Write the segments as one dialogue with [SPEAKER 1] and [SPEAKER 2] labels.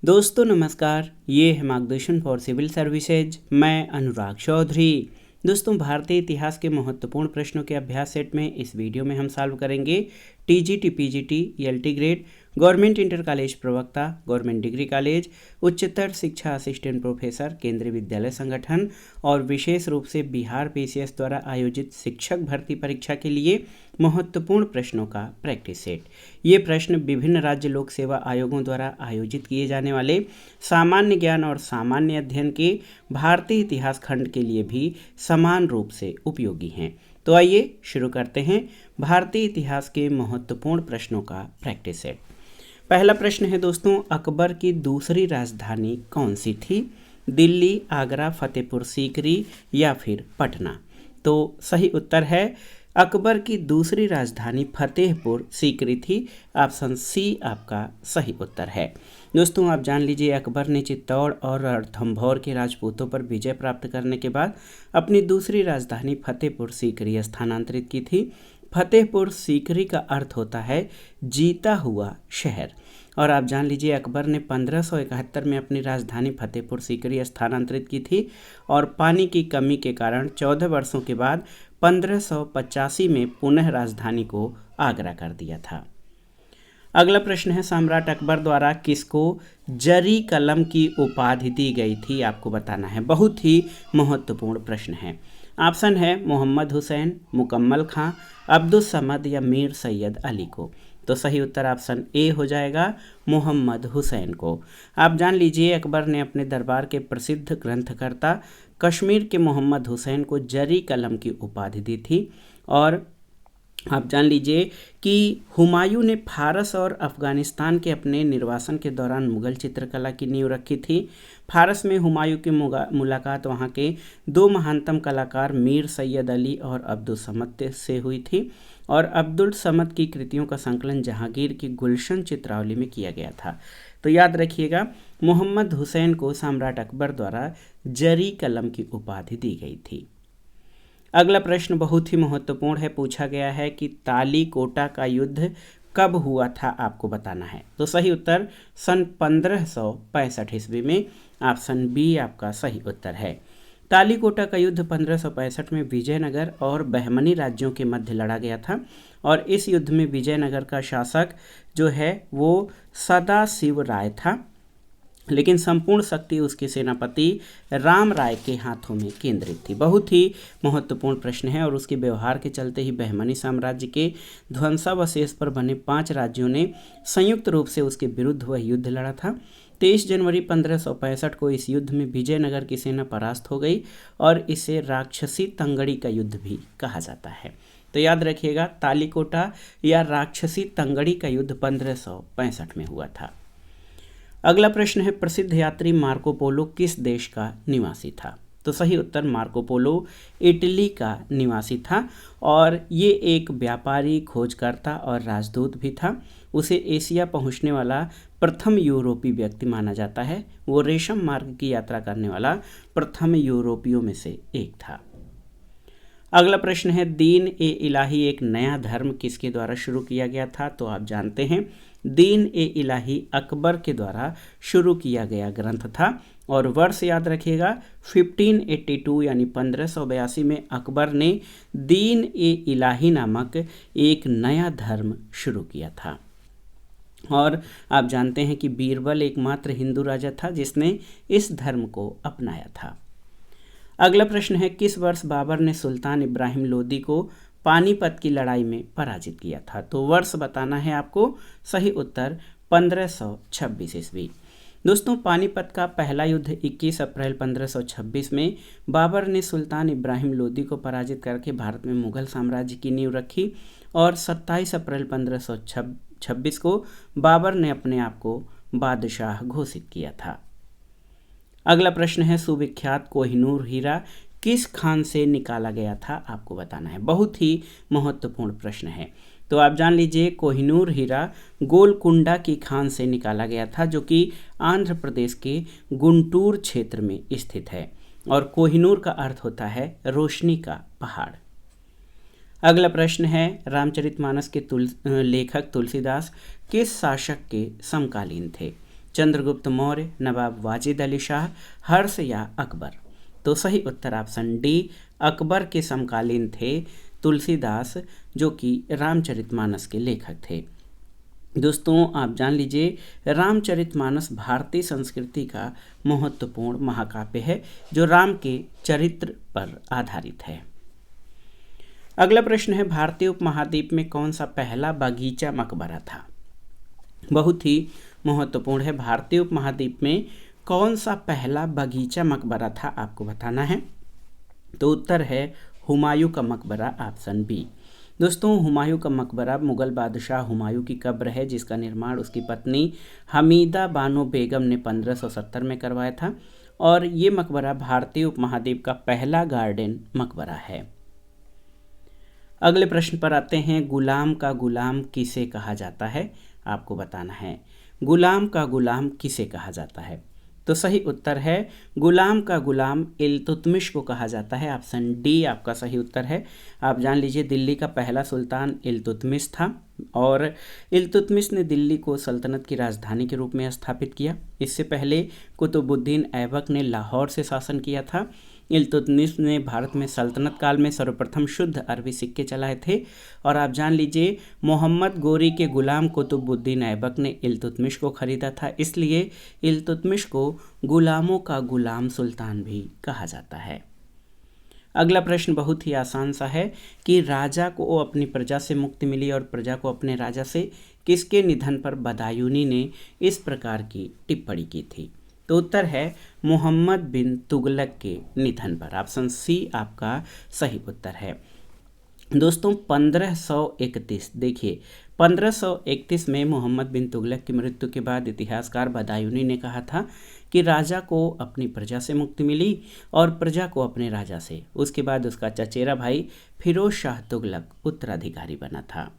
[SPEAKER 1] दोस्तों नमस्कार, ये है मार्गदर्शन फॉर सिविल सर्विसेज। मैं अनुराग चौधरी। दोस्तों, भारतीय इतिहास के महत्वपूर्ण प्रश्नों के अभ्यास सेट में इस वीडियो में हम सॉल्व करेंगे TGT, PGT, LT grade, government inter college प्रवक्ता, गवर्नमेंट डिग्री कॉलेज, उच्चतर शिक्षा असिस्टेंट प्रोफेसर, केंद्रीय विद्यालय संगठन और विशेष रूप से बिहार पीसीएस द्वारा आयोजित शिक्षक भर्ती परीक्षा के लिए महत्वपूर्ण प्रश्नों का प्रैक्टिस सेट। ये प्रश्न विभिन्न राज्य लोक सेवा आयोगों द्वारा आयोजित किए जाने वाले सामान्य ज्ञान और सामान्य अध्ययन के भारतीय इतिहास खंड के लिए भी समान रूप से उपयोगी हैं। तो आइए शुरू करते हैं भारतीय इतिहास के महत्वपूर्ण प्रश्नों का प्रैक्टिस सेट। पहला प्रश्न है दोस्तों, अकबर की दूसरी राजधानी कौन सी थी? दिल्ली, आगरा, फतेहपुर सीकरी या फिर पटना? तो सही उत्तर है अकबर की दूसरी राजधानी फतेहपुर सीकरी थी। ऑप्शन सी आपका सही उत्तर है। दोस्तों, आप जान लीजिए अकबर ने चित्तौड़ और रणथंभौर के राजपूतों पर विजय प्राप्त करने के बाद अपनी दूसरी राजधानी फतेहपुर सीकरी स्थानांतरित की थी। फतेहपुर सीकरी का अर्थ होता है जीता हुआ शहर। और आप जान लीजिए अकबर ने 1571 में अपनी राजधानी फतेहपुर सीकरी स्थानांतरित की थी और पानी की कमी के कारण 14 वर्षों के बाद 1585 में पुनः राजधानी को आगरा कर दिया था। अगला प्रश्न है, सम्राट अकबर द्वारा किसको जरी कलम की उपाधि दी गई थी? आपको बताना है। बहुत ही महत्वपूर्ण प्रश्न है। ऑप्शन है मोहम्मद हुसैन, मुकम्मल खां, अब्दुल समद या मीर सैयद अली को। तो सही उत्तर ऑप्शन ए हो जाएगा, मोहम्मद हुसैन को। आप जान लीजिए अकबर ने अपने दरबार के प्रसिद्ध ग्रंथकर्ता कश्मीर के मोहम्मद हुसैन को जरी कलम की उपाधि दी थी। और आप जान लीजिए कि हुमायूं ने फारस और अफ़गानिस्तान के अपने निर्वासन के दौरान मुग़ल चित्रकला की नींव रखी थी। फारस में हुमायूं की मुलाकात वहां के दो महानतम कलाकार मीर सैयद अली और अब्दुल समद से हुई थी और अब्दुल समद की कृतियों का संकलन जहांगीर की गुलशन चित्रावली में किया गया था। तो याद रखिएगा, मोहम्मद हुसैन को सम्राट अकबर द्वारा जरी कलम की उपाधि दी गई थी। अगला प्रश्न बहुत ही महत्वपूर्ण है। पूछा गया है कि तालीकोटा का युद्ध कब हुआ था? आपको बताना है। तो सही उत्तर सन 1565 ईस्वी में। ऑप्शन बी आपका सही उत्तर है। तालीकोटा का युद्ध 1565 में विजयनगर और बहमनी राज्यों के मध्य लड़ा गया था और इस युद्ध में विजयनगर का शासक जो है वो सदाशिव राय था, लेकिन संपूर्ण शक्ति उसके सेनापति राम राय के हाथों में केंद्रित थी। बहुत ही महत्वपूर्ण प्रश्न है और उसके व्यवहार के चलते ही बहमनी साम्राज्य के ध्वंसावशेष पर बने 5 राज्यों ने संयुक्त रूप से उसके विरुद्ध वह युद्ध लड़ा था। 23 जनवरी 1565 को इस युद्ध में विजयनगर की सेना परास्त हो गई और इसे राक्षसी तंगड़ी का युद्ध भी कहा जाता है। तो याद रखिएगा, तालीकोटा या राक्षसी तंगड़ी का युद्ध 1565 में हुआ था। अगला प्रश्न है, प्रसिद्ध यात्री मार्को पोलो किस देश का निवासी था? तो सही उत्तर मार्को पोलो इटली का निवासी था और ये एक व्यापारी, खोजकर्ता और राजदूत भी था। उसे एशिया पहुंचने वाला प्रथम यूरोपीय व्यक्ति माना जाता है। वो रेशम मार्ग की यात्रा करने वाला प्रथम यूरोपियों में से एक था। अगला प्रश्न है, दीन ए इलाही एक नया धर्म किसके द्वारा शुरू किया गया था? तो आप जानते हैं दीन ए इलाही अकबर के द्वारा शुरू किया गया ग्रंथ था और वर्ष याद रखिएगा 1582 यानी 1582 में अकबर ने दीन ए इलाही नामक एक नया धर्म शुरू किया था। और आप जानते हैं कि बीरबल एकमात्र हिंदू राजा था जिसने इस धर्म को अपनाया था। अगला प्रश्न है, किस वर्ष बाबर ने सुल्तान इब्राहिम लोदी को पानीपत की लड़ाई में पराजित किया था? तो वर्ष बताना है आपको। सही उत्तर 1526 ईस्वी। दोस्तों, पानीपत का पहला युद्ध 21 अप्रैल 1526 में बाबर ने सुल्तान इब्राहिम लोदी को पराजित करके भारत में मुगल साम्राज्य की नींव रखी और 27 अप्रैल 1526 को बाबर ने अपने आप को बादशाह घोषित किया था। अगला प्रश्न है, सुविख्यात कोहिनूर हीरा किस खान से निकाला गया था? आपको बताना है। बहुत ही महत्वपूर्ण प्रश्न है। तो आप जान लीजिए कोहिनूर हीरा गोलकुंडा की खान से निकाला गया था जो कि आंध्र प्रदेश के गुंटूर क्षेत्र में स्थित है और कोहिनूर का अर्थ होता है रोशनी का पहाड़। अगला प्रश्न है, रामचरितमानस के लेखक तुलसीदास किस शासक के समकालीन थे? चंद्रगुप्त मौर्य, नवाब वाजिद अली शाह, हर्ष या अकबर? तो सही उत्तर ऑप्शन डी, अकबर के समकालीन थे तुलसीदास, जो कि रामचरितमानस के लेखक थे। दोस्तों आप जान लीजिए रामचरितमानस भारतीय संस्कृति का महत्वपूर्ण महाकाव्य है जो राम के चरित्र पर आधारित है। अगला प्रश्न है, भारतीय उपमहाद्वीप में कौन सा पहला बगीचा मकबरा था? बहुत ही महत्वपूर्ण है, भारतीय उपमहाद्वीप में कौन सा पहला बगीचा मकबरा था आपको बताना है। तो उत्तर है हुमायूं का मकबरा, ऑप्शन बी। दोस्तों हुमायूं का मकबरा मुगल बादशाह हुमायूं की कब्र है जिसका निर्माण उसकी पत्नी हमीदा बानो बेगम ने 1570 में करवाया था और ये मकबरा भारतीय उपमहाद्वीप का पहला गार्डन मकबरा है। अगले प्रश्न पर आते हैं, गुलाम का गुलाम किसे कहा जाता है? आपको बताना है गुलाम का गुलाम किसे कहा जाता है। तो सही उत्तर है गुलाम का गुलाम इल्तुतमिश को कहा जाता है, ऑप्शन डी आपका सही उत्तर है। आप जान लीजिए दिल्ली का पहला सुल्तान इल्तुतमिश था और इल्तुतमिश ने दिल्ली को सल्तनत की राजधानी के रूप में स्थापित किया। इससे पहले कुतुबुद्दीन ऐबक ने लाहौर से शासन किया था। इल्तुतमिश ने भारत में सल्तनत काल में सर्वप्रथम शुद्ध अरबी सिक्के चलाए थे और आप जान लीजिए मोहम्मद गोरी के गुलाम कुतुबुद्दीन ऐबक ने इल्तुतमिश को खरीदा था, इसलिए इल्तुतमिश को गुलामों का गुलाम सुल्तान भी कहा जाता है। अगला प्रश्न बहुत ही आसान सा है कि राजा को अपनी प्रजा से मुक्ति मिली और प्रजा को अपने राजा से, किसके निधन पर बदायूनी ने इस प्रकार की टिप्पणी की थी? तो उत्तर है मोहम्मद बिन तुगलक के निधन पर, ऑप्शन सी आपका सही उत्तर है। दोस्तों 1531, देखिए 1531 में मोहम्मद बिन तुगलक की मृत्यु के बाद इतिहासकार बदायूनी ने कहा था कि राजा को अपनी प्रजा से मुक्ति मिली और प्रजा को अपने राजा से। उसके बाद उसका चचेरा भाई फिरोज शाह तुगलक उत्तराधिकारी बना था।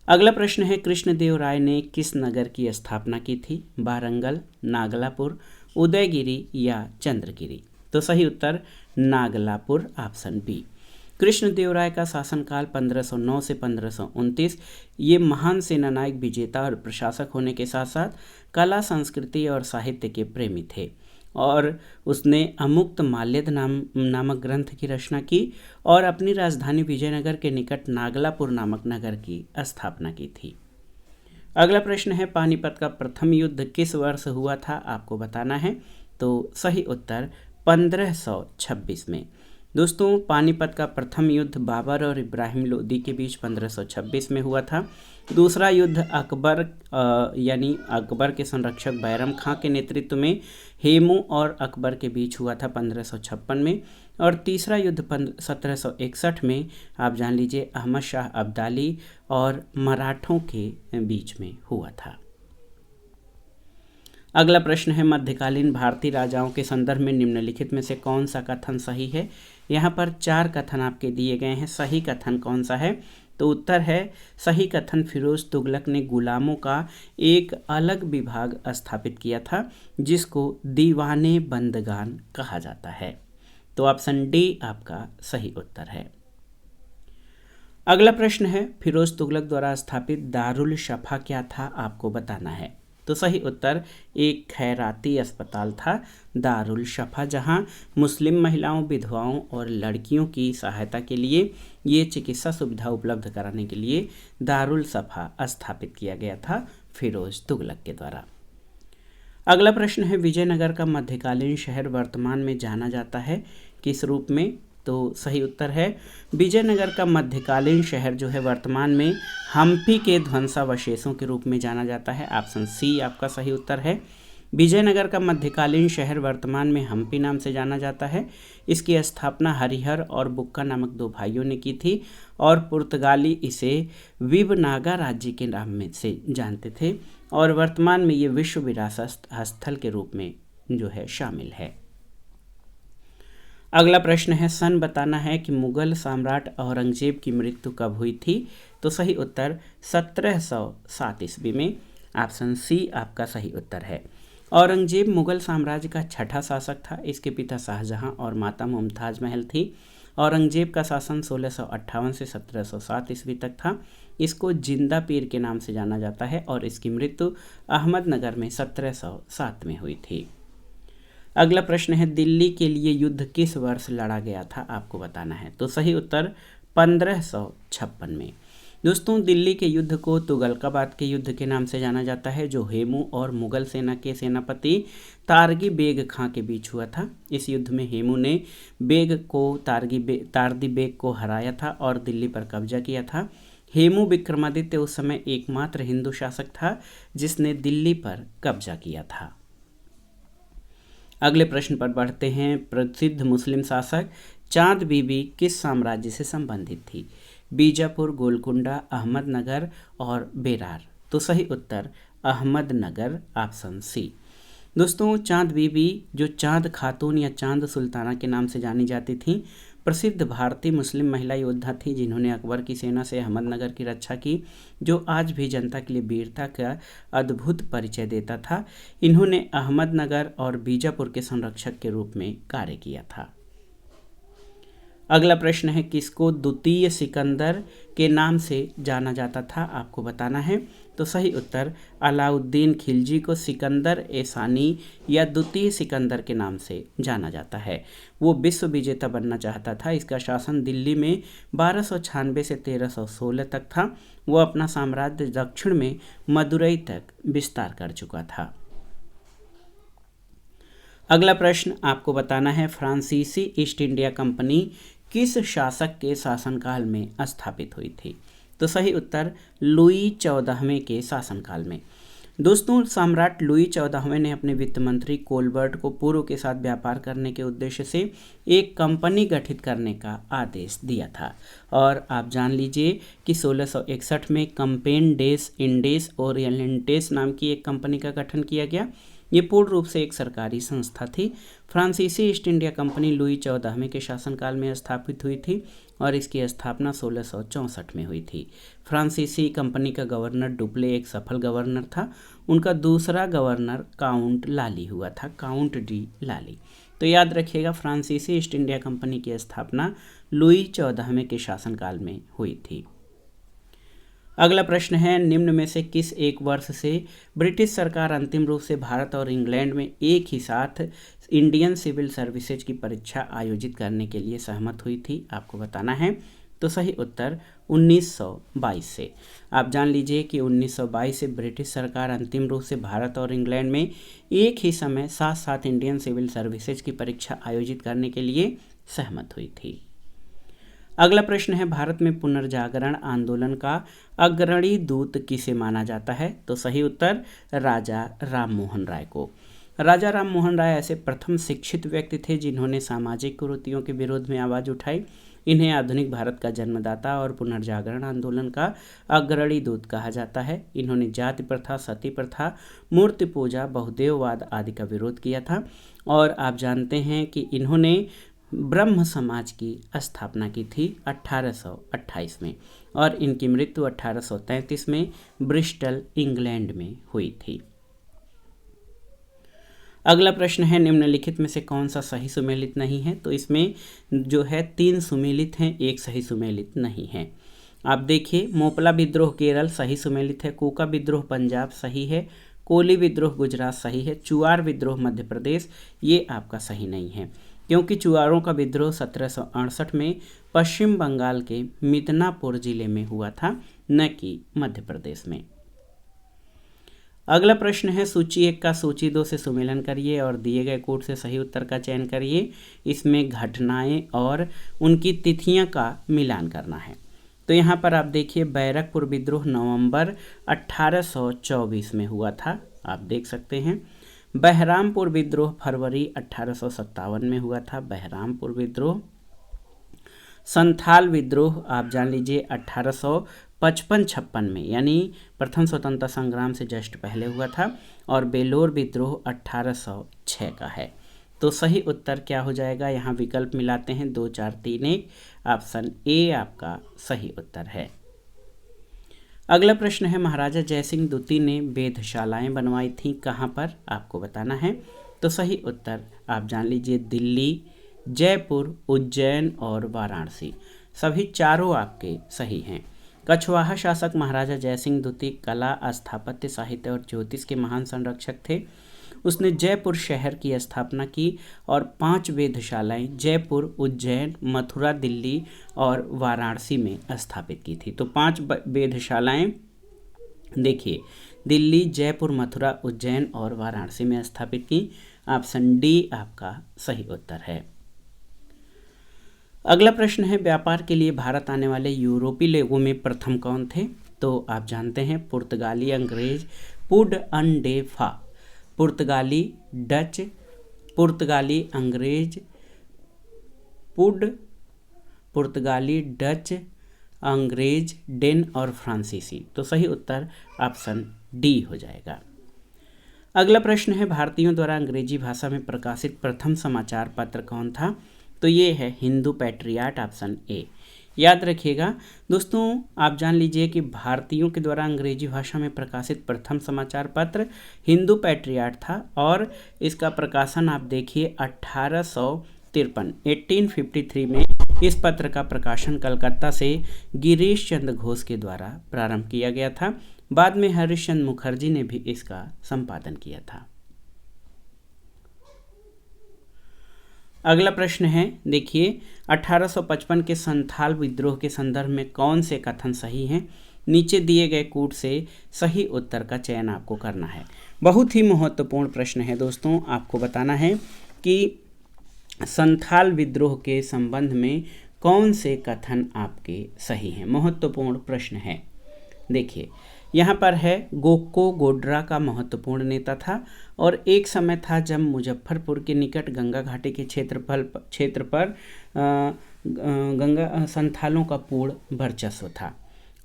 [SPEAKER 1] अगला प्रश्न है, कृष्णदेव राय ने किस नगर की स्थापना की थी? वारंगल, नागलापुर, उदयगिरी या चंद्रगिरी? तो सही उत्तर नागलापुर, ऑप्शन बी। कृष्णदेव राय का शासनकाल 1509 से 1529। ये महान सेनानायक, विजेता और प्रशासक होने के साथ साथ कला, संस्कृति और साहित्य के प्रेमी थे और उसने अमुक्त माल्यद नामक ग्रंथ की रचना की और अपनी राजधानी विजयनगर के निकट नागलापुर नामक नगर की स्थापना की थी। अगला प्रश्न है, पानीपत का प्रथम युद्ध किस वर्ष हुआ था? आपको बताना है। तो सही उत्तर 1526 में। दोस्तों पानीपत का प्रथम युद्ध बाबर और इब्राहिम लोदी के बीच 1526 में हुआ था। दूसरा युद्ध अकबर यानी अकबर के संरक्षक बैरम खां के नेतृत्व में हेमू और अकबर के बीच हुआ था 1556 में और तीसरा युद्ध 1761 में आप जान लीजिए अहमद शाह अब्दाली और मराठों के बीच में हुआ था। अगला प्रश्न है, मध्यकालीन भारतीय राजाओं के संदर्भ में निम्नलिखित में से कौन सा कथन सही है? यहाँ पर 4 कथन आपके दिए गए हैं, सही कथन कौन सा है? तो उत्तर है सही कथन फिरोज तुगलक ने गुलामों का एक अलग विभाग स्थापित किया था जिसको दीवाने बंदगान कहा जाता है। तो ऑप्शन डी आपका सही उत्तर है। अगला प्रश्न है, फिरोज तुगलक द्वारा स्थापित दारुल शफा क्या था? आपको बताना है। तो सही उत्तर एक खैराती अस्पताल था दारुल शफा, जहां मुस्लिम महिलाओं, विधवाओं और लड़कियों की सहायता के लिए ये चिकित्सा सुविधा उपलब्ध कराने के लिए दारुल शफा स्थापित किया गया था फिरोज तुगलक के द्वारा। अगला प्रश्न है, विजयनगर का मध्यकालीन शहर वर्तमान में जाना जाता है किस रूप में? तो सही उत्तर है विजयनगर का मध्यकालीन शहर जो है वर्तमान में हम्पी के ध्वंसावशेषों के रूप में जाना जाता है। ऑप्शन सी आपका सही उत्तर है। विजयनगर का मध्यकालीन शहर वर्तमान में हम्पी नाम से जाना जाता है। इसकी स्थापना हरिहर और बुक्का नामक 2 भाइयों ने की थी और पुर्तगाली इसे विबनागा राज्य के नाम में से जानते थे और वर्तमान में ये विश्व विरासत स्थल के रूप में जो है शामिल है। अगला प्रश्न है, सन बताना है कि मुगल सम्राट औरंगजेब की मृत्यु कब हुई थी? तो सही उत्तर 1707 ईस्वी में। ऑप्शन सी आपका सही उत्तर है। औरंगजेब मुगल साम्राज्य का 6ठा शासक था। इसके पिता शाहजहां और माता मुमताज महल थी। औरंगजेब का शासन 1658 से 1707 ईस्वी तक था। इसको जिंदा पीर के नाम से जाना जाता है और इसकी मृत्यु अहमदनगर में 1707 में हुई थी। अगला प्रश्न है, दिल्ली के लिए युद्ध किस वर्ष लड़ा गया था, आपको बताना है। तो सही उत्तर 1556 में। दोस्तों, दिल्ली के युद्ध को तुगलकाबाद के युद्ध के नाम से जाना जाता है, जो हेमू और मुगल सेना के सेनापति तारगी बेग खां के बीच हुआ था। इस युद्ध में हेमू ने बेग को तारदी बेग को हराया था और दिल्ली पर कब्जा किया था। हेमू विक्रमादित्य उस समय एकमात्र हिंदू शासक था जिसने दिल्ली पर कब्जा किया था। अगले प्रश्न पर बढ़ते हैं। प्रसिद्ध मुस्लिम शासक चांद बीबी किस साम्राज्य से संबंधित थी? बीजापुर, गोलकुंडा, अहमदनगर और बेरार। तो सही उत्तर अहमदनगर, ऑप्शन सी। दोस्तों, चांद बीबी जो चांद खातून या चांद सुल्ताना के नाम से जानी जाती थी, प्रसिद्ध भारतीय मुस्लिम महिला योद्धा थी जिन्होंने अकबर की सेना से अहमदनगर की रक्षा की, जो आज भी जनता के लिए वीरता का अद्भुत परिचय देता था। इन्होंने अहमदनगर और बीजापुर के संरक्षक के रूप में कार्य किया था। अगला प्रश्न है, किसको द्वितीय सिकंदर के नाम से जाना जाता था, आपको बताना है। तो सही उत्तर अलाउद्दीन खिलजी को सिकंदर एसानी या द्वितीय सिकंदर के नाम से जाना जाता है। वो विश्व विजेता बनना चाहता था। इसका शासन दिल्ली में 1296 से 1316 तक था। वो अपना साम्राज्य दक्षिण में मदुरई तक विस्तार कर चुका था। अगला प्रश्न आपको बताना है, फ्रांसीसी ईस्ट इंडिया कंपनी किस शासक के शासनकाल में स्थापित हुई थी? तो सही उत्तर लुई 14वें के शासनकाल में। दोस्तों, सम्राट लुई 14वें ने अपने वित्त मंत्री कोलबर्ट को पूर्व के साथ व्यापार करने के उद्देश्य से एक कंपनी गठित करने का आदेश दिया था। और आप जान लीजिए कि 1661 में कंपेन डेस इंडेस ओरिएंटेस नाम की एक कंपनी का गठन किया गया। ये पूर्ण रूप से एक सरकारी संस्था थी। फ्रांसीसी ईस्ट इंडिया कंपनी लुई 14वें के शासनकाल में स्थापित हुई थी और इसकी स्थापना 1664 में हुई थी। फ्रांसीसी कंपनी का गवर्नर डुप्ले एक सफल गवर्नर था। उनका दूसरा गवर्नर काउंट लाली हुआ था, काउंट डी लाली। तो याद रखिएगा, फ्रांसीसी ईस्ट इंडिया कंपनी की स्थापना लुई 14वें के शासनकाल में हुई थी। अगला प्रश्न है, निम्न में से किस एक वर्ष से ब्रिटिश सरकार अंतिम रूप से भारत और इंग्लैंड में एक ही साथ इंडियन सिविल सर्विसेज की परीक्षा आयोजित करने के लिए सहमत हुई थी, आपको बताना है। तो सही उत्तर 1922 से। आप जान लीजिए कि 1922 से ब्रिटिश सरकार अंतिम रूप से भारत और इंग्लैंड में एक ही समय साथ साथ इंडियन सिविल सर्विसेज की परीक्षा आयोजित करने के लिए सहमत हुई थी। अगला प्रश्न है, भारत में पुनर्जागरण आंदोलन का अग्रणी दूत किसे माना जाता है? तो सही उत्तर राजा राम मोहन राय को। राजा राम मोहन राय ऐसे प्रथम शिक्षित व्यक्ति थे जिन्होंने सामाजिक कुरीतियों के विरोध में आवाज़ उठाई। इन्हें आधुनिक भारत का जन्मदाता और पुनर्जागरण आंदोलन का अग्रणी दूत कहा जाता है। इन्होंने जाति प्रथा, सती प्रथा, मूर्ति पूजा, बहुदेववाद आदि का विरोध किया था। और आप जानते हैं कि इन्होंने ब्रह्म समाज की स्थापना की थी 1828 में और इनकी मृत्यु 1833 में ब्रिस्टल, इंग्लैंड में हुई थी। अगला प्रश्न है, निम्नलिखित में से कौन सा सही सुमेलित नहीं है? तो इसमें जो है 3 सुमेलित हैं, 1 सही सुमेलित नहीं है। आप देखिए, मोपला विद्रोह केरल सही सुमेलित है, कूका विद्रोह पंजाब सही है, कोली विद्रोह गुजरात सही है, चुआर विद्रोह मध्य प्रदेश ये आपका सही नहीं है, क्योंकि चुआरों का विद्रोह 1768 में पश्चिम बंगाल के मिदनापुर जिले में हुआ था, न कि मध्य प्रदेश में। अगला प्रश्न है, सूची 1 का सूची 2 से सुमेलन करिए और दिए गए कोड से सही उत्तर का चयन करिए। इसमें घटनाएं और उनकी तिथियां का मिलान करना है। तो यहाँ पर आप देखिए, बैरकपुर विद्रोह नवंबर 1824 में हुआ था, आप देख सकते हैं। बहरामपुर विद्रोह फरवरी 1857 में हुआ था, बहरामपुर विद्रोह। संथाल विद्रोह आप जान लीजिए 1855-56 में, यानी प्रथम स्वतंत्रता संग्राम से जस्ट पहले हुआ था। और बेलोर विद्रोह 1806 का है। तो सही उत्तर क्या हो जाएगा? यहाँ विकल्प मिलाते हैं 2 4 3 1, ऑप्शन ए आपका सही उत्तर है। अगला प्रश्न है, महाराजा जयसिंह द्वितीय ने वेधशालाएं बनवाई थीं, कहाँ पर? आपको बताना है। तो सही उत्तर आप जान लीजिए, दिल्ली, जयपुर, उज्जैन और वाराणसी, सभी चारों आपके सही हैं। कछवाहा शासक महाराजा जयसिंह द्वितीय कला, स्थापत्य, साहित्य और ज्योतिष के महान संरक्षक थे। उसने जयपुर शहर की स्थापना की और 5 वेधशालाएं जयपुर, उज्जैन, मथुरा, दिल्ली और वाराणसी में स्थापित की थी। तो 5 वेधशालाएं देखिए दिल्ली, जयपुर, मथुरा, उज्जैन और वाराणसी में स्थापित की। ऑप्शन डी आपका सही उत्तर है। अगला प्रश्न है, व्यापार के लिए भारत आने वाले यूरोपीय लोगों में प्रथम कौन थे? तो आप जानते हैं पुर्तगाली, अंग्रेज, पुड अन डे फा। पुर्तगाली, डच, पुर्तगाली, अंग्रेज, पुर्तगाली, डच, अंग्रेज, डेन और फ्रांसीसी। तो सही उत्तर ऑप्शन डी हो जाएगा। अगला प्रश्न है, भारतीयों द्वारा अंग्रेजी भाषा में प्रकाशित प्रथम समाचार पत्र कौन था? तो ये है हिंदू पैट्रियट, ऑप्शन ए। याद रखिएगा दोस्तों, आप जान लीजिए कि भारतीयों के द्वारा अंग्रेजी भाषा में प्रकाशित प्रथम समाचार पत्र हिंदू पैट्रियट था और इसका प्रकाशन आप देखिए 1853 में इस पत्र का प्रकाशन कलकत्ता से गिरीश चंद्र घोष के द्वारा प्रारंभ किया गया था। बाद में हरिश्चंद्र मुखर्जी ने भी इसका संपादन किया था। अगला प्रश्न है, देखिए 1855 के संथाल विद्रोह के संदर्भ में कौन से कथन सही हैं? नीचे दिए गए कूट से सही उत्तर का चयन आपको करना है। बहुत ही महत्वपूर्ण प्रश्न है दोस्तों, आपको बताना है कि संथाल विद्रोह के संबंध में कौन से कथन आपके सही हैं। महत्वपूर्ण प्रश्न है। देखिए यहाँ पर है, गोको गोड्रा का महत्वपूर्ण नेता था और एक समय था जब मुजफ्फरपुर के निकट गंगा घाटी के क्षेत्र पर गंगा संथालों का पूर्ण वर्चस्व था।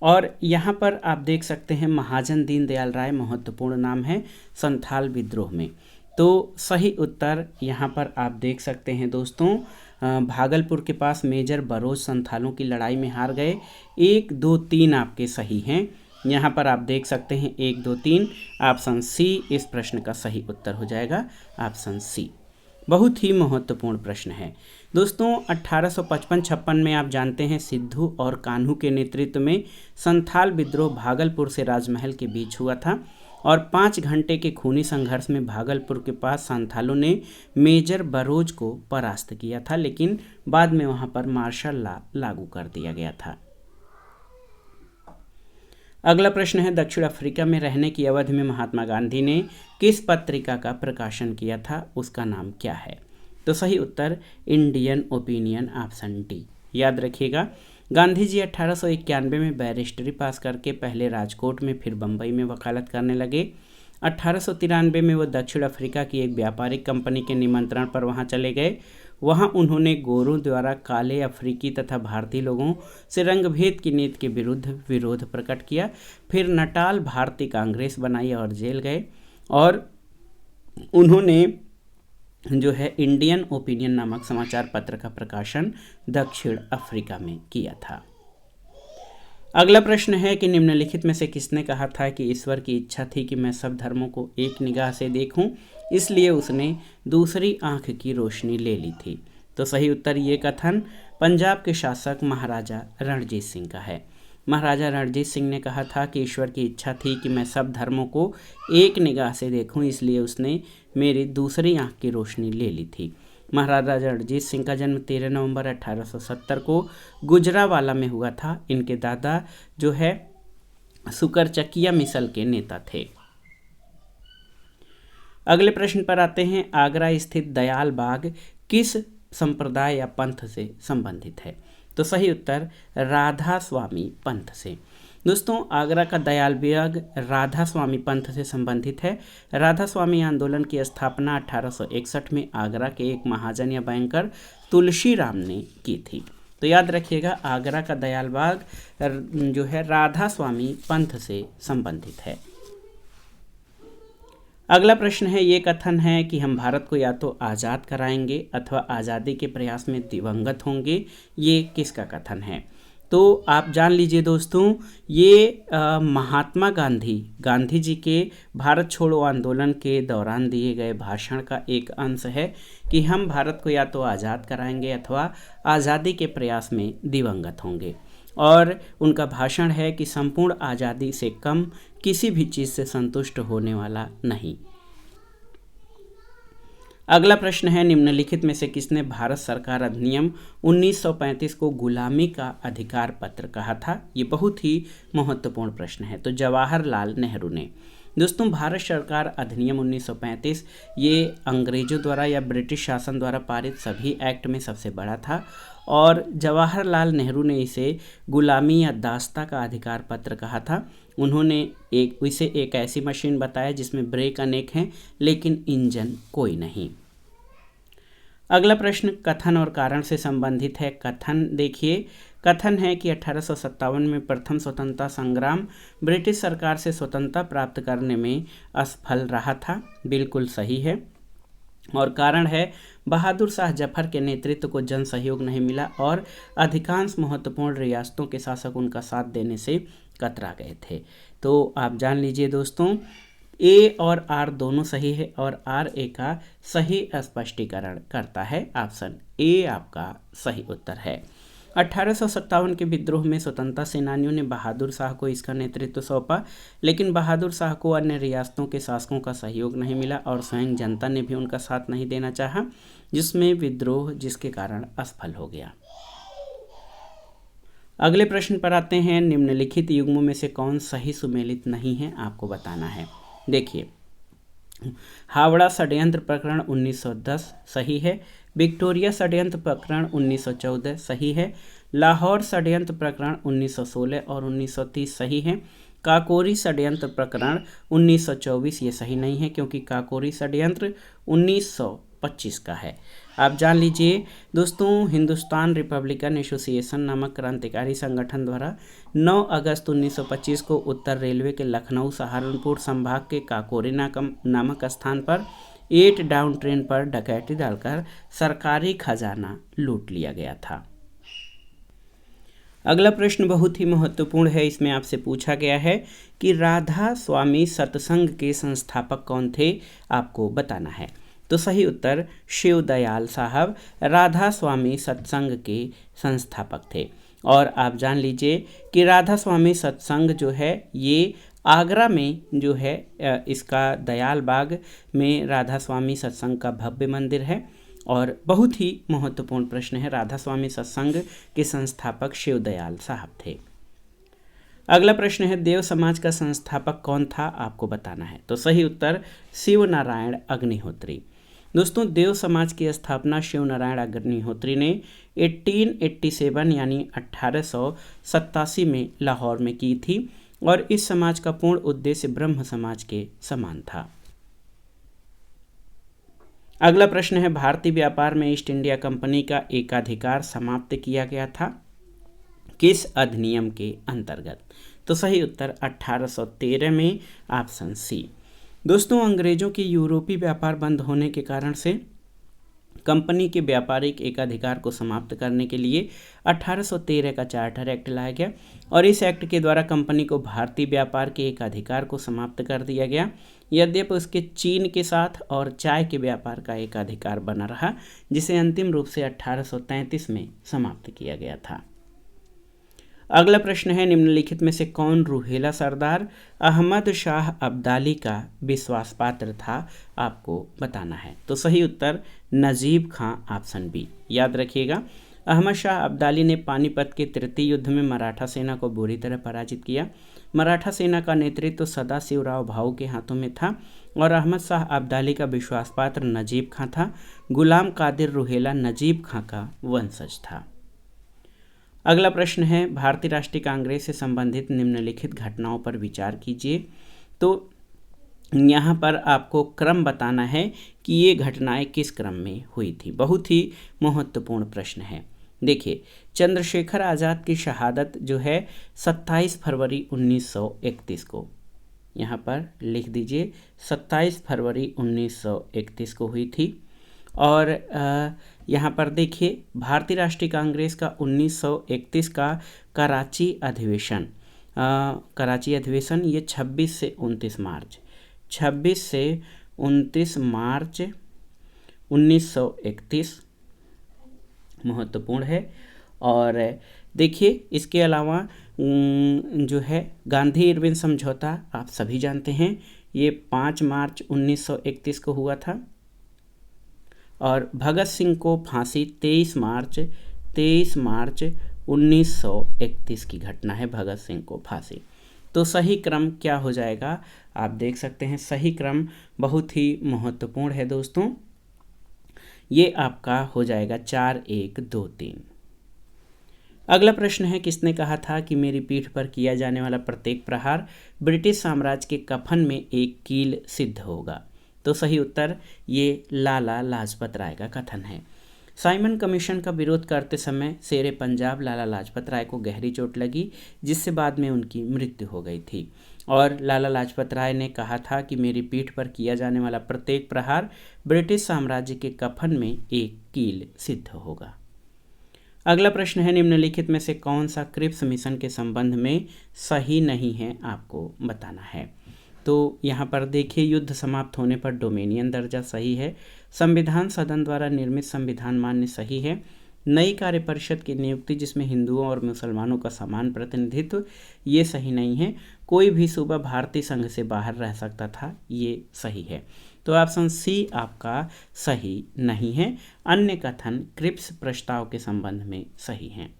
[SPEAKER 1] और यहाँ पर आप देख सकते हैं महाजन दीनदयाल राय महत्वपूर्ण नाम है संथाल विद्रोह में। तो सही उत्तर यहाँ पर आप देख सकते हैं दोस्तों, भागलपुर के पास मेजर बरोज संथालों की लड़ाई में हार गए। 1, 2, 3 आपके सही हैं। यहाँ पर आप देख सकते हैं 1, 2, 3। ऑप्शन सी इस प्रश्न का सही उत्तर हो जाएगा, ऑप्शन सी। बहुत ही महत्वपूर्ण प्रश्न है दोस्तों। 1855-56 में आप जानते हैं सिद्धू और कान्हू के नेतृत्व में संथाल विद्रोह भागलपुर से राजमहल के बीच हुआ था और 5 घंटे के खूनी संघर्ष में भागलपुर के पास संथालों ने मेजर बरोज को परास्त किया था, लेकिन बाद में वहाँ पर मार्शल लॉ लागू कर दिया गया था। अगला प्रश्न है, दक्षिण अफ्रीका में रहने की अवधि में महात्मा गांधी ने किस पत्रिका का प्रकाशन किया था? उसका नाम क्या है? तो सही उत्तर इंडियन ओपिनियन, ऑप्शन डी। याद रखिएगा, गांधी जी 1891 में बैरिस्टरी पास करके पहले राजकोट में फिर बम्बई में वकालत करने लगे। 1893 में वो दक्षिण अफ्रीका की एक व्यापारिक कंपनी के निमंत्रण पर वहाँ चले गए। वहाँ उन्होंने गोरों द्वारा काले अफ्रीकी तथा भारतीय लोगों से रंगभेद की नीति के विरुद्ध विरोध प्रकट किया। फिर नटाल भारतीय कांग्रेस बनाई और जेल गए और उन्होंने जो है इंडियन ओपिनियन नामक समाचार पत्र का प्रकाशन दक्षिण अफ्रीका में किया था। अगला प्रश्न है कि निम्नलिखित में से किसने कहा था कि ईश्वर की इच्छा थी कि मैं सब धर्मों को एक निगाह से देखूं, इसलिए उसने दूसरी आंख की रोशनी ले ली थी? तो सही उत्तर ये कथन पंजाब के शासक महाराजा रणजीत सिंह का है। महाराजा रणजीत सिंह ने कहा था कि ईश्वर की इच्छा थी कि मैं सब धर्मों को एक निगाह से देखूं, इसलिए उसने मेरी दूसरी आंख की रोशनी ले ली थी। महाराजा रणजीत सिंह का जन्म 13 नवंबर 1870 को गुजरावाला में हुआ था। इनके दादा जो है सुकरचकिया मिसल के नेता थे। अगले प्रश्न पर आते हैं, आगरा स्थित दयाल बाग किस संप्रदाय या पंथ से संबंधित है? तो सही उत्तर राधा स्वामी पंथ से। दोस्तों, आगरा का दयाल बाग राधा स्वामी पंथ से संबंधित है। राधा स्वामी आंदोलन की स्थापना 1861 में आगरा के एक महाजन या बैंकर तुलसी राम ने की थी। तो याद रखिएगा, आगरा का दयाल बाग जो है राधा स्वामी पंथ से संबंधित है। अगला प्रश्न है, ये कथन है कि हम भारत को या तो आज़ाद कराएंगे अथवा आज़ादी के प्रयास में दिवंगत होंगे, ये किसका कथन है? तो आप जान लीजिए दोस्तों, ये महात्मा गांधी जी के भारत छोड़ो आंदोलन के दौरान दिए गए भाषण का एक अंश है कि हम भारत को या तो आज़ाद कराएंगे अथवा आज़ादी के प्रयास में दिवंगत होंगे। और उनका भाषण है कि संपूर्ण आज़ादी से कम किसी भी चीज़ से संतुष्ट होने वाला नहीं। अगला प्रश्न है, निम्नलिखित में से किसने भारत सरकार अधिनियम 1935 को गुलामी का अधिकार पत्र कहा था? ये बहुत ही महत्वपूर्ण प्रश्न है। तो जवाहरलाल नेहरू ने। दोस्तों, भारत सरकार अधिनियम 1935 ये अंग्रेजों द्वारा या ब्रिटिश शासन द्वारा पारित सभी एक्ट में सबसे बड़ा था और जवाहरलाल नेहरू ने इसे गुलामी या दास्ता का अधिकार पत्र कहा था। उन्होंने इसे एक ऐसी मशीन बताया जिसमें ब्रेक अनेक हैं लेकिन इंजन कोई नहीं। अगला प्रश्न कथन और कारण से संबंधित है। कथन देखिए, कथन है कि 1857 में प्रथम स्वतंत्रता संग्राम ब्रिटिश सरकार से स्वतंत्रता प्राप्त करने में असफल रहा था। बिल्कुल सही है। और कारण है बहादुर शाह जफर के नेतृत्व को जन सहयोग नहीं मिला और अधिकांश महत्वपूर्ण रियासतों के शासक उनका साथ देने से कतरा गए थे। तो आप जान लीजिए दोस्तों, ए और आर दोनों सही है और आर ए का सही स्पष्टीकरण करता है। ऑप्शन ए आपका सही उत्तर है। 1857 के विद्रोह में स्वतंत्रता सेनानियों ने बहादुर शाह को इसका नेतृत्व सौंपा, लेकिन बहादुर शाह को अन्य रियासतों के शासकों का सहयोग नहीं मिला और स्वयं जनता ने भी उनका साथ नहीं देना चाहा, जिसमें विद्रोह जिसके कारण असफल हो गया। अगले प्रश्न पर आते हैं। निम्नलिखित युग्मों में से कौन सही सुमेलित नहीं है, आपको बताना है। देखिए, हावड़ा षड्यंत्र प्रकरण 1910 सही है। विक्टोरिया षड्यंत्र प्रकरण 1914 सही है। लाहौर षड्यंत्र प्रकरण 1916 और 1930 सही है। काकोरी षड्यंत्र प्रकरण 1924 ये सही नहीं है क्योंकि काकोरी षड्यंत्र 1925 का है। आप जान लीजिए दोस्तों, हिंदुस्तान रिपब्लिकन एसोसिएशन नामक क्रांतिकारी संगठन द्वारा 9 अगस्त 1925 को उत्तर रेलवे के लखनऊ सहारनपुर संभाग के काकोरी नामक स्थान पर 8 डाउन ट्रेन पर डकैती डालकर सरकारी खजाना लूट लिया गया था। अगला प्रश्न बहुत ही महत्वपूर्ण है। इसमें आपसे पूछा गया है कि राधा स्वामी सत्संग के संस्थापक कौन थे, आपको बताना है। तो सही उत्तर शिव दयाल साहब राधा स्वामी सत्संग के संस्थापक थे। और आप जान लीजिए कि राधा स्वामी सत्संग जो है ये आगरा में जो है इसका दयाल बाग में राधा स्वामी सत्संग का भव्य मंदिर है। और बहुत ही महत्वपूर्ण प्रश्न है, राधा स्वामी सत्संग के संस्थापक शिव दयाल साहब थे। अगला प्रश्न है, देव समाज का संस्थापक कौन था, आपको बताना है। तो सही उत्तर शिव नारायण अग्निहोत्री। दोस्तों, देव समाज की स्थापना शिव नारायण अग्निहोत्री ने 1887 यानी 1887 में लाहौर में की थी और इस समाज का पूर्ण उद्देश्य ब्रह्म समाज के समान था। अगला प्रश्न है, भारतीय व्यापार में ईस्ट इंडिया कंपनी का एकाधिकार समाप्त किया गया था, किस अधिनियम के अंतर्गत? तो सही उत्तर 1813 में, ऑप्शन सी। दोस्तों, अंग्रेजों के यूरोपीय व्यापार बंद होने के कारण से कंपनी के व्यापारिक एकाधिकार को समाप्त करने के लिए 1813 का चार्टर एक्ट लाया गया और इस एक्ट के द्वारा कंपनी को भारतीय व्यापार के एकाधिकार को समाप्त कर दिया गया। यद्यपि उसके चीन के साथ और चाय के व्यापार का एकाधिकार बना रहा, जिसे अंतिम रूप से 1833 में समाप्त किया गया था। अगला प्रश्न है, निम्नलिखित में से कौन रूहेला सरदार अहमद शाह अब्दाली का विश्वास पात्र था, आपको बताना है। तो सही उत्तर नजीब खां, ऑप्शन बी। याद रखिएगा, अहमद शाह अब्दाली ने पानीपत के तृतीय युद्ध में मराठा सेना को बुरी तरह पराजित किया। मराठा सेना का नेतृत्व सदाशिवराव भाऊ के हाथों में था और अहमद शाह अब्दाली का विश्वास पात्र नजीब खां था। गुलाम कादिर रूहेला नजीब खां का वंशज था। अगला प्रश्न है, भारतीय राष्ट्रीय कांग्रेस से संबंधित निम्नलिखित घटनाओं पर विचार कीजिए। तो यहाँ पर आपको क्रम बताना है कि ये घटनाएं किस क्रम में हुई थी। बहुत ही महत्वपूर्ण प्रश्न है। देखिए, चंद्रशेखर आज़ाद की शहादत जो है 27 फरवरी 1931 को, यहाँ पर लिख दीजिए 27 फरवरी 1931 को हुई थी। और यहाँ पर देखिए, भारतीय राष्ट्रीय कांग्रेस का 1931 का कराची अधिवेशन ये 26 से 29 मार्च 1931 महत्वपूर्ण है। और देखिए इसके अलावा जो है गांधी इरविन समझौता आप सभी जानते हैं, ये 5 मार्च 1931 को हुआ था। और भगत सिंह को फांसी 23 मार्च 1931 की घटना है, भगत सिंह को फांसी। तो सही क्रम क्या हो जाएगा, आप देख सकते हैं सही क्रम बहुत ही महत्वपूर्ण है दोस्तों, ये आपका हो जाएगा 4 1 2 3। अगला प्रश्न है, किसने कहा था कि मेरी पीठ पर किया जाने वाला प्रत्येक प्रहार ब्रिटिश साम्राज्य के कफन में एक कील सिद्ध होगा। तो सही उत्तर ये लाला लाजपत राय का कथन है। साइमन कमीशन का विरोध करते समय शेरे पंजाब लाला लाजपत राय को गहरी चोट लगी, जिससे बाद में उनकी मृत्यु हो गई थी। और लाला लाजपत राय ने कहा था कि मेरी पीठ पर किया जाने वाला प्रत्येक प्रहार ब्रिटिश साम्राज्य के कफन में एक कील सिद्ध होगा। अगला प्रश्न है, निम्नलिखित में से कौन सा क्रिप्स मिशन के संबंध में सही नहीं है, आपको बताना है। तो यहाँ पर देखिए, युद्ध समाप्त होने पर डोमेनियन दर्जा सही है, संविधान सदन द्वारा निर्मित संविधान मान्य सही है, नई कार्य परिषद की नियुक्ति जिसमें हिंदुओं और मुसलमानों का समान प्रतिनिधित्व ये सही नहीं है, कोई भी सूबा भारतीय संघ से बाहर रह सकता था ये सही है। तो ऑप्शन सी आपका सही नहीं है, अन्य कथन क्रिप्स प्रस्ताव के संबंध में सही हैं।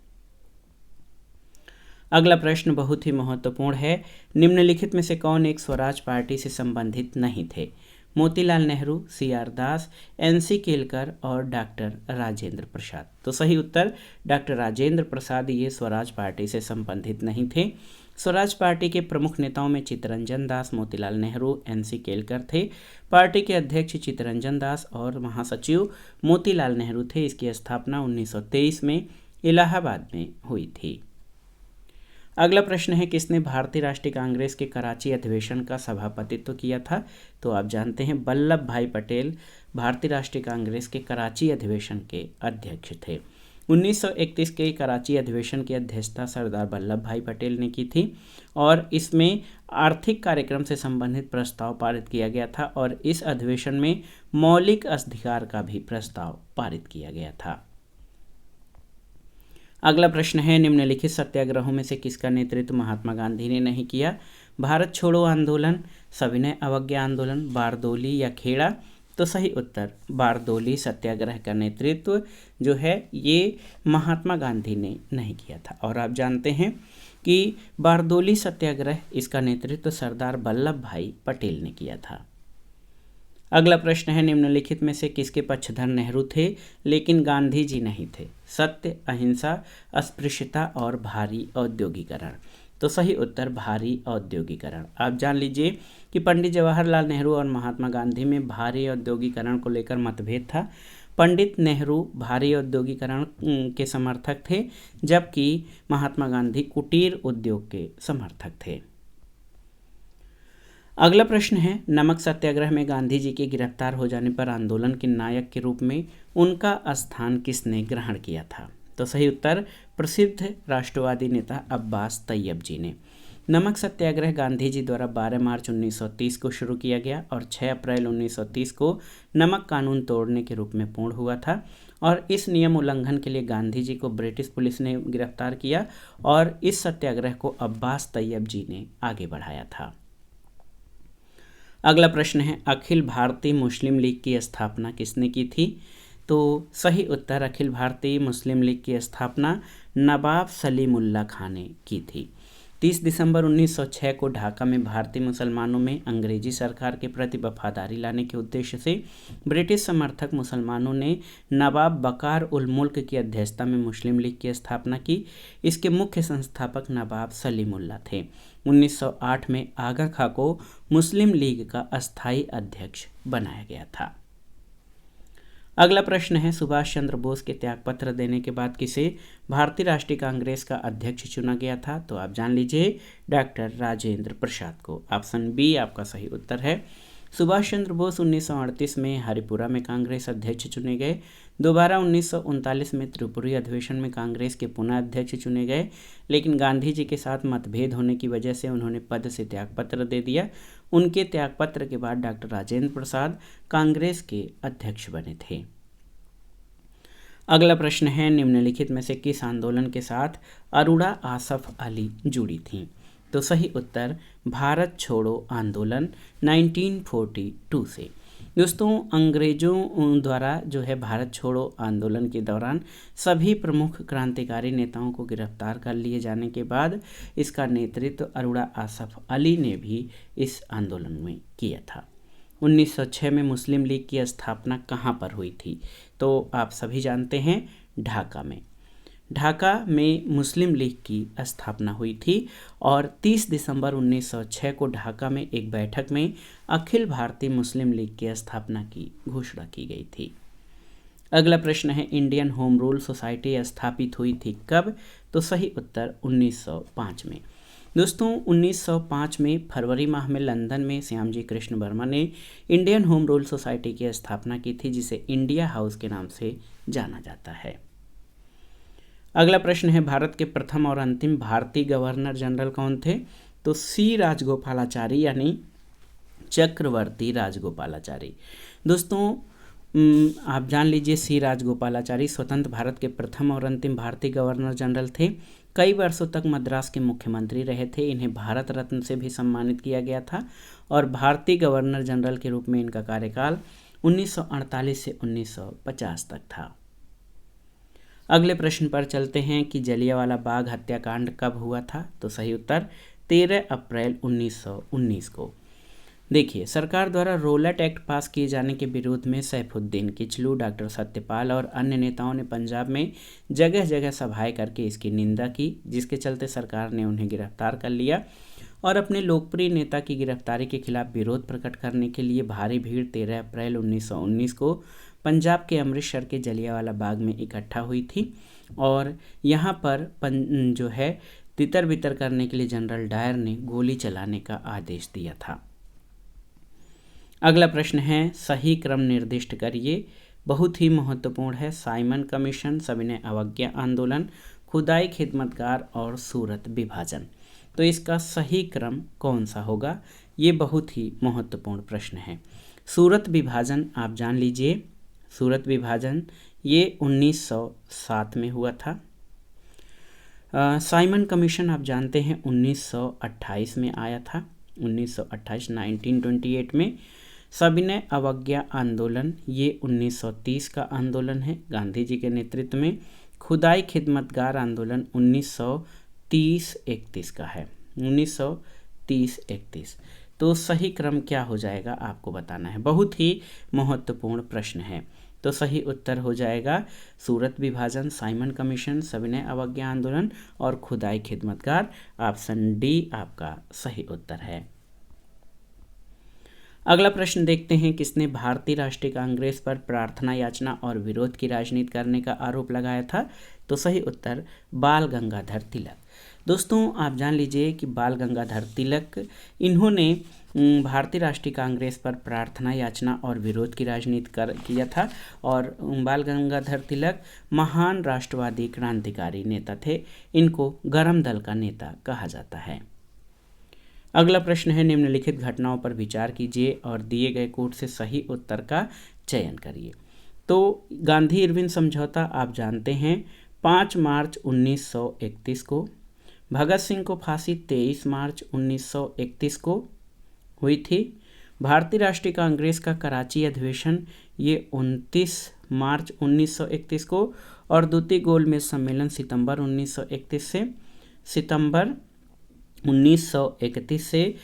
[SPEAKER 1] अगला प्रश्न बहुत ही महत्वपूर्ण है, निम्नलिखित में से कौन एक स्वराज पार्टी से संबंधित नहीं थे। मोतीलाल नेहरू, CR दास, NC केलकर और डॉक्टर राजेंद्र प्रसाद। तो सही उत्तर डॉक्टर राजेंद्र प्रसाद ये स्वराज पार्टी से संबंधित नहीं थे। स्वराज पार्टी के प्रमुख नेताओं में चित्तरंजन दास, मोतीलाल नेहरू, NC केलकर थे। पार्टी के अध्यक्ष चित्तरंजन दास और महासचिव मोतीलाल नेहरू थे। इसकी स्थापना 1923 में इलाहाबाद में हुई थी। अगला प्रश्न है, किसने भारतीय राष्ट्रीय कांग्रेस के कराची अधिवेशन का सभापतित्व किया था। तो आप जानते हैं वल्लभ भाई पटेल भारतीय राष्ट्रीय कांग्रेस के कराची अधिवेशन के अध्यक्ष थे। 1931 के कराची अधिवेशन की अध्यक्षता सरदार वल्लभ भाई पटेल ने की थी और इसमें आर्थिक कार्यक्रम से संबंधित प्रस्ताव पारित किया गया था और इस अधिवेशन में मौलिक अधिकार का भी प्रस्ताव पारित किया गया था। अगला प्रश्न है, निम्नलिखित सत्याग्रहों में से किसका नेतृत्व महात्मा गांधी ने नहीं किया। भारत छोड़ो आंदोलन, सविनय अवज्ञा आंदोलन, बारदोली या खेड़ा। तो सही उत्तर बारदोली सत्याग्रह का नेतृत्व जो है ये महात्मा गांधी ने नहीं किया था। और आप जानते हैं कि बारदोली सत्याग्रह इसका नेतृत्व सरदार वल्लभ भाई पटेल ने किया था। अगला प्रश्न है, निम्नलिखित में से किसके पक्षधर नेहरू थे लेकिन गांधी जी नहीं थे। सत्य, अहिंसा, अस्पृश्यता और भारी औद्योगिकरण। तो सही उत्तर भारी औद्योगिकरण। आप जान लीजिए कि पंडित जवाहरलाल नेहरू और महात्मा गांधी में भारी औद्योगिकरण को लेकर मतभेद था। पंडित नेहरू भारी औद्योगिकरण के समर्थक थे जबकि महात्मा गांधी कुटीर उद्योग के समर्थक थे। अगला प्रश्न है, नमक सत्याग्रह में गांधी जी के गिरफ्तार हो जाने पर आंदोलन के नायक के रूप में उनका स्थान किसने ग्रहण किया था। तो सही उत्तर प्रसिद्ध राष्ट्रवादी नेता अब्बास तैयब जी ने। नमक सत्याग्रह गांधी जी द्वारा 12 मार्च 1930 को शुरू किया गया और 6 अप्रैल 1930 को नमक कानून तोड़ने के रूप में पूर्ण हुआ था और इस नियम उल्लंघन के लिए गांधी जी को ब्रिटिश पुलिस ने गिरफ्तार किया और इस सत्याग्रह को अब्बास तैयब जी ने आगे बढ़ाया था। अगला प्रश्न है, अखिल भारतीय मुस्लिम लीग की स्थापना किसने की थी। तो सही उत्तर अखिल भारतीय मुस्लिम लीग की स्थापना नवाब सलीमुल्लाह खां ने की थी। 30 दिसंबर 1906 को ढाका में भारतीय मुसलमानों में अंग्रेजी सरकार के प्रति वफादारी लाने के उद्देश्य से ब्रिटिश समर्थक मुसलमानों ने नवाब बकार उल मुल्क की अध्यक्षता में मुस्लिम लीग की स्थापना की। इसके मुख्य संस्थापक नवाब सलीमुल्लाह थे। 1908 में आगा खां को मुस्लिम लीग का अस्थायी अध्यक्ष बनाया गया था। अगला प्रश्न है, सुभाष चंद्र बोस के त्यागपत्र देने के बाद किसे भारतीय राष्ट्रीय कांग्रेस का अध्यक्ष चुना गया था। तो आप जान लीजिए डॉक्टर राजेंद्र प्रसाद को। ऑप्शन बी आपका सही उत्तर है। सुभाष चंद्र बोस 1938 में हरिपुरा में कांग्रेस अध्यक्ष चुने गए। दोबारा 1939 में त्रिपुरी अधिवेशन में कांग्रेस के पुनः अध्यक्ष चुने गए, लेकिन गांधी जी के साथ मतभेद होने की वजह से उन्होंने पद से त्यागपत्र दे दिया। उनके त्यागपत्र के बाद डॉक्टर राजेंद्र प्रसाद कांग्रेस के अध्यक्ष बने थे। अगला प्रश्न है, निम्नलिखित में से किस आंदोलन के साथ अरुणा आसफ अली जुड़ी थीं? तो सही उत्तर भारत छोड़ो आंदोलन 1942 से। दोस्तों, अंग्रेजों द्वारा जो है भारत छोड़ो आंदोलन के दौरान सभी प्रमुख क्रांतिकारी नेताओं को गिरफ्तार कर लिए जाने के बाद इसका नेतृत्व अरुणा आसफ अली ने भी इस आंदोलन में किया था। 1906 में मुस्लिम लीग की स्थापना कहाँ पर हुई थी? तो आप सभी जानते हैं, ढाका में। ढाका में मुस्लिम लीग की स्थापना हुई थी और 30 दिसंबर 1906 को ढाका में एक बैठक में अखिल भारतीय मुस्लिम लीग की स्थापना की घोषणा की गई थी। अगला प्रश्न है, इंडियन होम रूल सोसाइटी स्थापित हुई थी कब? तो सही उत्तर 1905 में। दोस्तों, 1905 में फरवरी माह में लंदन में श्यामजी कृष्ण वर्मा ने इंडियन होम रूल सोसाइटी की स्थापना की थी, जिसे इंडिया हाउस के नाम से जाना जाता है। अगला प्रश्न है, भारत के प्रथम और अंतिम भारतीय गवर्नर जनरल कौन थे? तो सी राजगोपालाचारी यानी चक्रवर्ती राजगोपालाचारी। दोस्तों, आप जान लीजिए, सी राजगोपालाचारी स्वतंत्र भारत के प्रथम और अंतिम भारतीय गवर्नर जनरल थे। कई वर्षों तक मद्रास के मुख्यमंत्री रहे थे। इन्हें भारत रत्न से भी सम्मानित किया गया था और भारतीय गवर्नर जनरल के रूप में इनका कार्यकाल 1948 से 1950 तक था। अगले प्रश्न पर चलते हैं कि जलियांवाला बाग हत्याकांड कब हुआ था? तो सही उत्तर 13 अप्रैल 1919 को। देखिए, सरकार द्वारा रोलट एक्ट पास किए जाने के विरोध में सैफुद्दीन किचलू, डॉक्टर सत्यपाल और अन्य नेताओं ने पंजाब में जगह जगह सभाएं करके इसकी निंदा की, जिसके चलते सरकार ने उन्हें गिरफ्तार कर लिया और अपने लोकप्रिय नेता की गिरफ्तारी के खिलाफ विरोध प्रकट करने के लिए भारी भीड़ 13 अप्रैल 1919 को पंजाब के अमृतसर के जलियांवाला बाग में इकट्ठा हुई थी और यहाँ पर जो है तितर बितर करने के लिए जनरल डायर ने गोली चलाने का आदेश दिया था। अगला प्रश्न है, सही क्रम निर्दिष्ट करिए। बहुत ही महत्वपूर्ण है। साइमन कमीशन, सविनय अवज्ञा आंदोलन, खुदाई खिदमतगार और सूरत विभाजन। तो इसका सही क्रम कौन सा होगा? ये बहुत ही महत्वपूर्ण प्रश्न है। सूरत विभाजन आप जान लीजिए, सूरत विभाजन ये 1907 में हुआ था। साइमन कमीशन आप जानते हैं 1928 में आया था, 1928 में। सविनय अवज्ञा आंदोलन ये 1930 का आंदोलन है, गांधी जी के नेतृत्व में। खुदाई खिदमतगार आंदोलन 1930-31 का है, 1930-31। तो सही क्रम क्या हो जाएगा आपको बताना है। बहुत ही महत्वपूर्ण प्रश्न है। तो सही उत्तर हो जाएगा सूरत विभाजन, साइमन कमीशन, सविनय अवज्ञा आंदोलन और खुदाई खिदमतगार। ऑप्शन डी आपका सही उत्तर है। अगला प्रश्न देखते हैं, किसने भारतीय राष्ट्रीय कांग्रेस पर प्रार्थना याचना और विरोध की राजनीति करने का आरोप लगाया था? तो सही उत्तर बाल गंगाधर तिलक। दोस्तों, आप जान लीजिए कि बाल गंगाधर तिलक इन्होंने भारतीय राष्ट्रीय कांग्रेस पर प्रार्थना याचना और विरोध की राजनीति किया था और बाल गंगाधर तिलक महान राष्ट्रवादी क्रांतिकारी नेता थे। इनको गरम दल का नेता कहा जाता है। अगला प्रश्न है, निम्नलिखित घटनाओं पर विचार कीजिए और दिए गए कोड से सही उत्तर का चयन करिए। तो गांधी इरविन समझौता आप जानते हैं 5 मार्च 1931 को। भगत सिंह को फांसी 23 मार्च 1931 को हुई थी। भारतीय राष्ट्रीय कांग्रेस का कराची अधिवेशन ये 29 मार्च 1931 को और द्वितीय गोलमेज सम्मेलन सितंबर 1931 से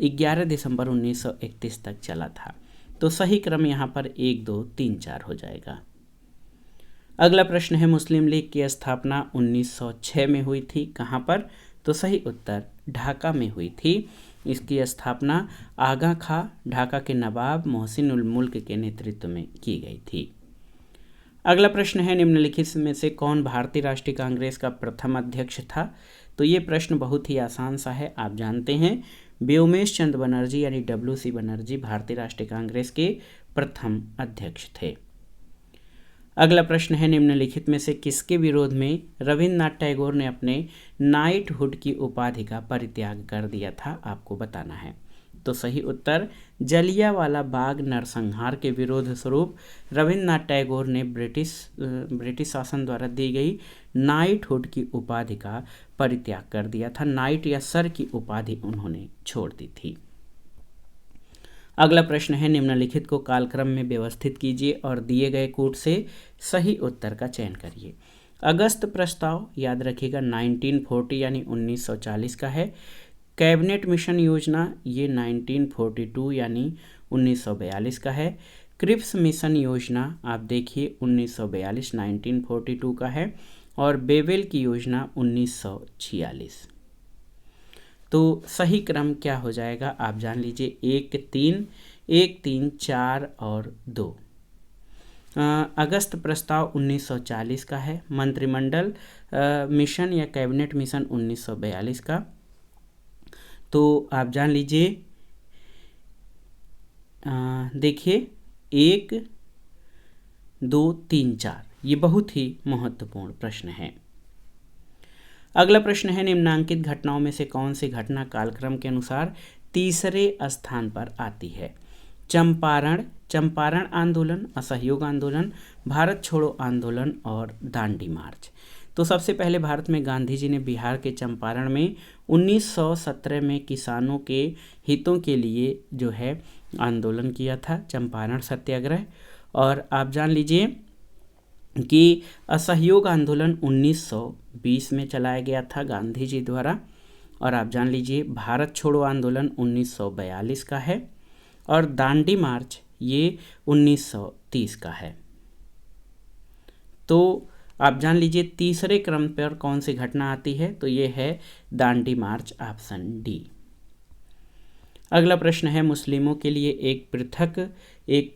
[SPEAKER 1] 11 दिसंबर 1931 तक चला था। तो सही क्रम यहाँ पर 1, 2, 3, 4 हो जाएगा। अगला प्रश्न है, मुस्लिम लीग की स्थापना 1906 में हुई थी, कहाँ पर? तो सही उत्तर ढाका में हुई थी। इसकी स्थापना आगा खां ढाका के नवाब मोहसिन उल मुल्क के नेतृत्व में की गई थी। अगला प्रश्न है, निम्नलिखित में से कौन भारतीय राष्ट्रीय कांग्रेस का प्रथम अध्यक्ष था? तो ये प्रश्न बहुत ही आसान सा है। आप जानते हैं व्योमेश चंद्र बनर्जी यानी WC बनर्जी भारतीय राष्ट्रीय कांग्रेस के प्रथम अध्यक्ष थे। अगला प्रश्न है, निम्नलिखित में से किसके विरोध में रविन्द्रनाथ टैगोर ने अपने नाइटहुड की उपाधि का परित्याग कर दिया था? आपको बताना है। तो सही उत्तर जलियांवाला बाग नरसंहार के विरोध स्वरूप रविन्द्रनाथ टैगोर ने ब्रिटिश शासन द्वारा दी गई नाइटहुड की उपाधि का परित्याग कर दिया था। नाइट या सर की उपाधि उन्होंने छोड़ दी थी। अगला प्रश्न है, निम्नलिखित को कालक्रम में व्यवस्थित कीजिए और दिए गए कूट से सही उत्तर का चयन करिए। अगस्त प्रस्ताव याद रखिएगा 1940 यानी 1940 का है। कैबिनेट मिशन योजना ये 1942 यानी 1942 का है। क्रिप्स मिशन योजना आप देखिए 1942 1942 का है। और बेवेल की योजना 1946। तो सही क्रम क्या हो जाएगा आप जान लीजिए, 1 3 4 और 2। अगस्त प्रस्ताव 1940 का है। मंत्रिमंडल मिशन या कैबिनेट मिशन 1942 का। तो आप जान लीजिए, देखिए 1 2 3 4 ये बहुत ही महत्वपूर्ण प्रश्न है। अगला प्रश्न है, निम्नांकित घटनाओं में से कौन सी घटना कालक्रम के अनुसार तीसरे स्थान पर आती है। चंपारण आंदोलन, असहयोग आंदोलन, भारत छोड़ो आंदोलन और दांडी मार्च। तो सबसे पहले भारत में गांधी जी ने बिहार के चंपारण में 1917 में किसानों के हितों के लिए जो है आंदोलन किया था, चंपारण सत्याग्रह। और आप जान लीजिए कि असहयोग आंदोलन 1920 में चलाया गया था गांधी जी द्वारा। और आप जान लीजिए भारत छोड़ो आंदोलन 1942 का है। और दांडी मार्च ये 1930 का है। तो आप जान लीजिए तीसरे क्रम पर कौन सी घटना आती है, तो ये है दांडी मार्च, ऑप्शन डी। अगला प्रश्न है, मुस्लिमों के लिए एक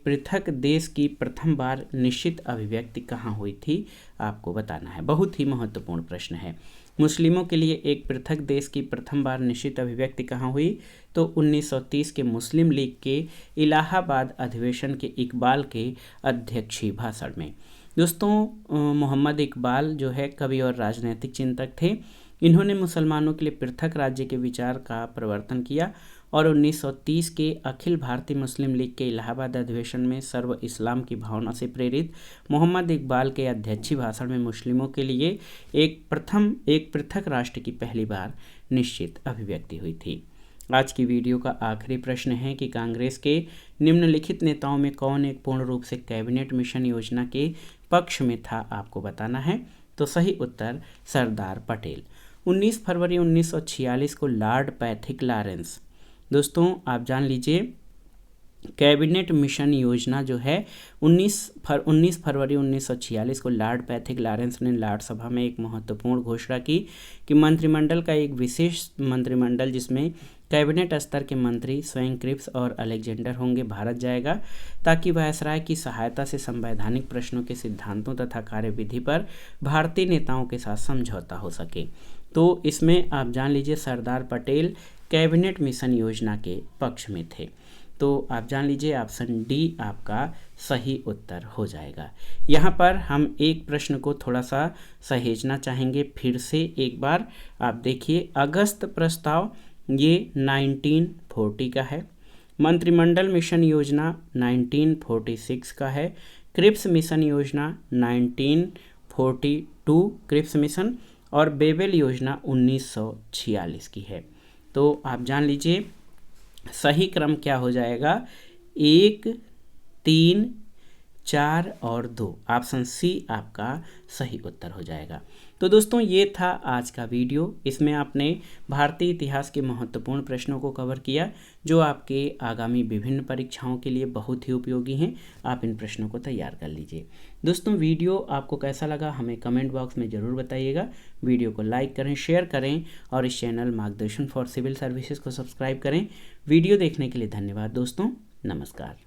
[SPEAKER 1] पृथक देश की प्रथम बार निश्चित अभिव्यक्ति कहाँ हुई थी, आपको बताना है। बहुत ही महत्वपूर्ण प्रश्न है। मुस्लिमों के लिए एक पृथक देश की प्रथम बार निश्चित अभिव्यक्ति कहाँ हुई, तो 1930 के मुस्लिम लीग के इलाहाबाद अधिवेशन के इकबाल के अध्यक्षीय भाषण में। दोस्तों मोहम्मद इकबाल जो है कवि और राजनीतिक चिंतक थे। इन्होंने मुसलमानों के लिए पृथक राज्य के विचार का प्रवर्तन किया और 1930 के अखिल भारतीय मुस्लिम लीग के इलाहाबाद अधिवेशन में सर्व इस्लाम की भावना से प्रेरित मोहम्मद इकबाल के अध्यक्षीय भाषण में मुस्लिमों के लिए एक पृथक राष्ट्र की पहली बार निश्चित अभिव्यक्ति हुई थी। आज की वीडियो का आखिरी प्रश्न है कि कांग्रेस के निम्नलिखित नेताओं में कौन एक पूर्ण रूप से कैबिनेट मिशन योजना के पक्ष में था, आपको बताना है। तो सही उत्तर सरदार पटेल। 19 फरवरी 1946 को लॉर्ड पैथिक लॉरेंस, दोस्तों आप जान लीजिए कैबिनेट मिशन योजना जो है 19 फरवरी 1946 को लॉर्ड पैथिक लॉरेंस ने लॉर्ड सभा में एक महत्वपूर्ण घोषणा की कि मंत्रिमंडल का एक विशेष मंत्रिमंडल जिसमें कैबिनेट स्तर के मंत्री स्वयं क्रिप्स और अलेक्जेंडर होंगे भारत जाएगा, ताकि वायसराय की सहायता से संवैधानिक प्रश्नों के सिद्धांतों तथा कार्यविधि पर भारतीय नेताओं के साथ समझौता हो सके। तो इसमें आप जान लीजिए सरदार पटेल कैबिनेट मिशन योजना के पक्ष में थे। तो आप जान लीजिए ऑप्शन डी आपका सही उत्तर हो जाएगा। यहाँ पर हम एक प्रश्न को थोड़ा सा सहेजना चाहेंगे फिर से एक बार। आप देखिए अगस्त प्रस्ताव ये 1940 का है। मंत्रिमंडल मिशन योजना 1946 का है। क्रिप्स मिशन योजना 1942 क्रिप्स मिशन और बेबेल योजना 1946 की है। तो आप जान लीजिए सही क्रम क्या हो जाएगा, 1 3 4 और 2, ऑप्शन सी आपका सही उत्तर हो जाएगा। तो दोस्तों ये था आज का वीडियो। इसमें आपने भारतीय इतिहास के महत्वपूर्ण प्रश्नों को कवर किया जो आपके आगामी विभिन्न परीक्षाओं के लिए बहुत ही उपयोगी हैं। आप इन प्रश्नों को तैयार कर लीजिए। दोस्तों वीडियो आपको कैसा लगा हमें कमेंट बॉक्स में ज़रूर बताइएगा। वीडियो को लाइक करें, शेयर करें और इस चैनल मार्गदर्शन फॉर सिविल सर्विसेज को सब्सक्राइब करें। वीडियो देखने के लिए धन्यवाद दोस्तों, नमस्कार।